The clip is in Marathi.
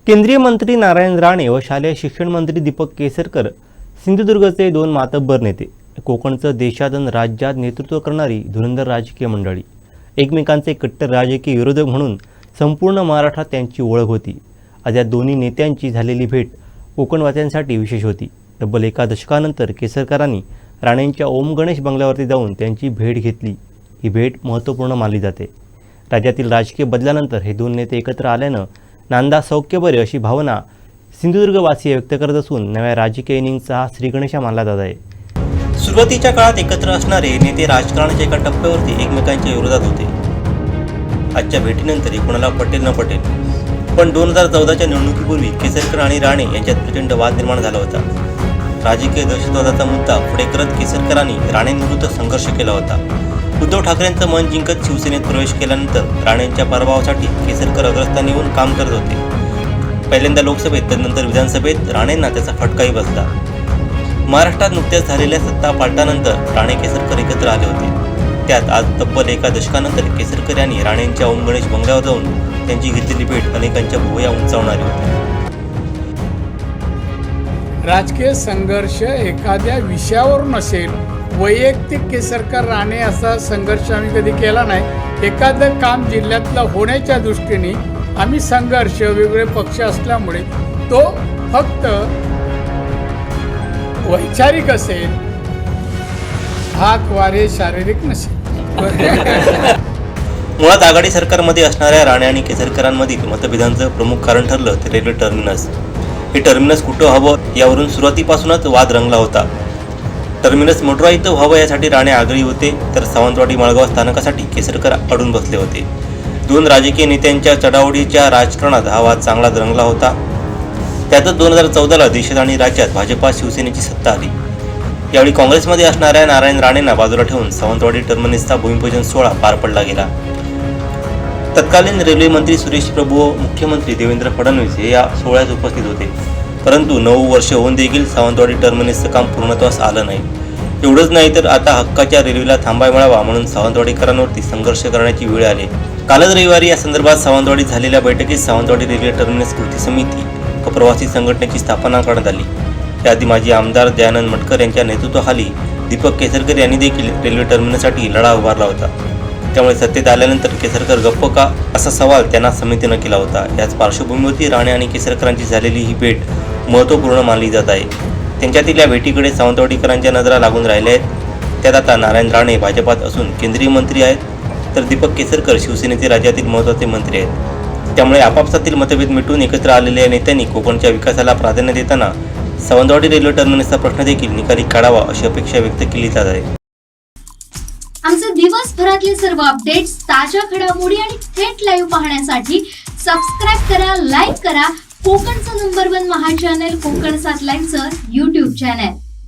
केंद्रीय मंत्री नारायण राणे व शालेय शिक्षण मंत्री दीपक केसरकर सिंधुदुर्गचे दोन मातब्बर नेते, कोकणचं देशात आणि राज्यात नेतृत्व करणारी धुरंधर राजकीय मंडळी, एकमेकांचे कट्टर राजकीय विरोधक म्हणून संपूर्ण महाराष्ट्रात त्यांची ओळख होती. आज या दोन्ही नेत्यांची झालेली भेट कोकणवासियांसाठी विशेष होती. तब्बल एका दशकानंतर केसरकरांनी राणेंच्या ओम गणेश बंगल्यावरती जाऊन त्यांची भेट घेतली. ही भेट महत्त्वपूर्ण मानली जाते. राज्यातील राजकीय बदलानंतर हे दोन नेते एकत्र आल्यानं नांदा सौख्यबरे अशी भावना सिंधुदुर्गवासीय व्यक्त करत असून नव्या राजकीय इनिंगचा हा श्रीगणेशा मानला जात आहे. सुरुवातीच्या काळात एकत्र असणारे नेते राजकारणाच्या एका टप्प्यावरती एकमेकांच्या विरोधात होते. आजच्या भेटीनंतर कोणाला पटेल न पटेल, पण 2014च्या निवडणुकीपूर्वी केसरकर आणि राणे यांच्यात प्रचंड वाद निर्माण झाला होता. राजकीय दहशतवादाचा मुद्दा पुढे करत केसरकरांनी राणेंविरुद्ध संघर्ष केला होता. उद्धव ठाकरेंचं मन जिंकत शिवसेनेत प्रवेश केल्यानंतर राणेंच्या पराभवासाठी केसरकर अग्रस्थानी येऊन काम करत होते. पहिल्यांदा लोकसभेत, त्यानंतर विधानसभेत राणेंना त्याचा फटकाही बसला. महाराष्ट्रात नुकत्याच झालेल्या सत्ता पालटानंतर राणे केसरकर एकत्र आले होते. त्यात आज तब्बल एका दशकानंतर केसरकर यांनी राणेंच्या ओम गणेश बंगल्यावर जाऊन त्यांची घेतलेली भेट अनेकांच्या भुवया उंचावणारी होती. राजकीय संघर्ष एखाद्या विषयावर नसेल, वैयक्तिक केसरकर राणे असा संघर्ष आम्ही कधी केला नाही. एखादं काम जिल्ह्यातलं होण्याच्या दृष्टीने आम्ही संघर्ष, वेगवेगळे पक्ष असल्यामुळे तो फक्त वैचारिक असेल, हात वारे शारीरिक नसेल. मुळात आघाडी सरकारमध्ये असणाऱ्या राणे आणि केसरकरांमधील मतभेदांचं प्रमुख कारण ठरलं ते रेल्वे टर्मिनस. हे टर्मिनस कुठं हवं यावरून सुरुवातीपासूनच वाद रंगला होता. टर्मिनस मोटराईत व्हावं यासाठी राणे आग्रही होते, तर सावंतवाडी माळगाव स्थानकासाठी केसरकर अडून बसले होते. दोन राजकीय नेत्यांच्या चढाओढीच्या राजकारणात हा वाद चांगलाच रंगला होता. त्यातच 2014ला देशात आणि राज्यात भाजपा शिवसेनेची सत्ता आली. यावेळी काँग्रेसमध्ये असणाऱ्या नारायण राणेंना बाजूला ठेवून सावंतवाडी टर्मिनसचा भूमिपूजन सोहळा पार पडला गेला. तत्कालीन रेल्वे मंत्री सुरेश प्रभू व मुख्यमंत्री देवेंद्र फडणवीस हे या सोहळ्यात उपस्थित होते. परंतु 9 वर्ष होऊन देखील सावंतवाडी टर्मिनसचं काम पूर्णत्वास आलं नाही. एवढंच नाही तर आता हक्काच्या रेल्वेला थांबा मिळावा म्हणून सावंतवाडीकरांवरती संघर्ष करण्याची वेळ आली. कालच रविवारी या संदर्भात सावंतवाडीत झालेल्या बैठकीत सावंतवाडी रेल्वे टर्मिनस कृती समिती व प्रवासी संघटनेची स्थापना करण्यात आली. त्याआधी माजी आमदार दयानंद मटकर यांच्या नेतृत्वाखाली दीपक केसरकर यांनी देखील रेल्वे टर्मिनससाठी लढा उभारला होता. त्यामुळे सत्तेत आल्यानंतर केसरकर गप्प का असा सवाल त्यांना समितीनं केला होता. याच पार्श्वभूमीवरती राणे आणि केसरकरांची झालेली ही भेट महत्त्वपूर्ण मानली जात आहे. त्यांच्यातील या भेटीकडे सावंतवाडीकरांच्या नजरा लागून राहिल्या आहेत. त्यात आता नारायण राणे भाजपात असून केंद्रीय मंत्री आहेत, तर दीपक केसरकर शिवसेनेचे राज्यातील महत्त्वाचे मंत्री आहेत. त्यामुळे आपापसातील मतभेद मिटून एकत्र आलेल्या नेत्यांनी कोकणच्या विकासाला प्राधान्य देताना सावंतवाडी रेल्वे टर्मिनसचा प्रश्न देखील निकाली काढावा अशी अपेक्षा व्यक्त केली जात आहे. आमचे दिवसभरातले सर्व अपडेट्स, ताज्या घडामोडी आणि थेट लाईव्ह पाहण्यासाठी सबस्क्राईब करा, लाईक करा कोकणचं नंबर 1 महा चॅनल कोकण 7 लाईव्हचं YouTube चॅनल.